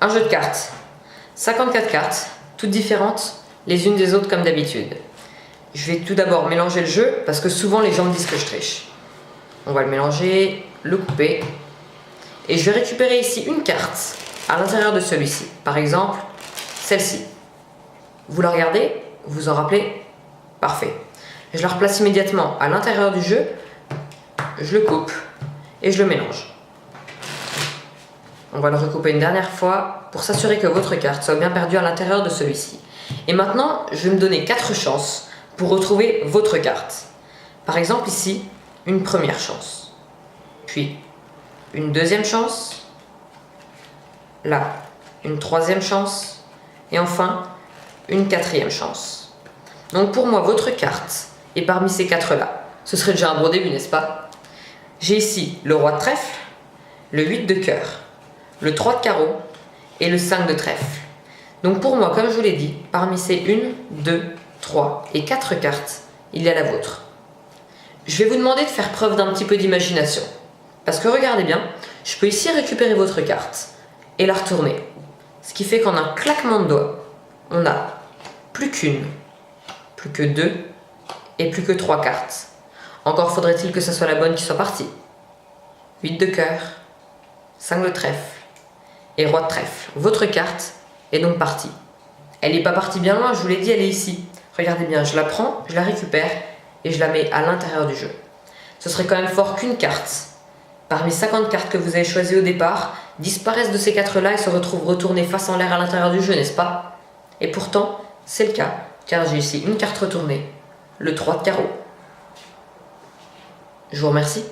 Un jeu de cartes. 54 cartes, toutes différentes les unes des autres comme d'habitude. Je vais tout d'abord mélanger le jeu parce que souvent les gens me disent que je triche. On va le mélanger, le couper. Et je vais récupérer ici une carte à l'intérieur de celui-ci. Par exemple, celle-ci. Vous la regardez, vous vous en rappelez? Parfait. Je la replace immédiatement à l'intérieur du jeu, je le coupe et je le mélange. On va le recouper une dernière fois pour s'assurer que votre carte soit bien perdue à l'intérieur de celui-ci. Et maintenant, je vais me donner 4 chances pour retrouver votre carte. Par exemple ici, une première chance. Puis, une deuxième chance. Là, une troisième chance. Et enfin, une quatrième chance. Donc pour moi, votre carte est parmi ces 4-là. Ce serait déjà un bon début, n'est-ce pas? J'ai ici le roi de trèfle, le 8 de cœur, le 3 de carreau et le 5 de trèfle. Donc pour moi, comme je vous l'ai dit, parmi ces 1, 2, 3 et 4 cartes, il y a la vôtre. Je vais vous demander de faire preuve d'un petit peu d'imagination. Parce que regardez bien, je peux ici récupérer votre carte et la retourner. Ce qui fait qu'en un claquement de doigts, on a plus qu'une, plus que 2 et plus que 3 cartes. Encore faudrait-il que ce soit la bonne qui soit partie. 8 de cœur, 5 de trèfle et roi de trèfle. Votre carte est donc partie. Elle n'est pas partie bien loin, je vous l'ai dit, elle est ici. Regardez bien, je la prends, je la récupère et je la mets à l'intérieur du jeu. Ce serait quand même fort qu'une carte, parmi 50 cartes que vous avez choisies au départ, disparaisse de ces 4-là et se retrouve retournée face en l'air à l'intérieur du jeu, n'est-ce pas? Et pourtant, c'est le cas, car j'ai ici une carte retournée, le 3 de carreau. Je vous remercie.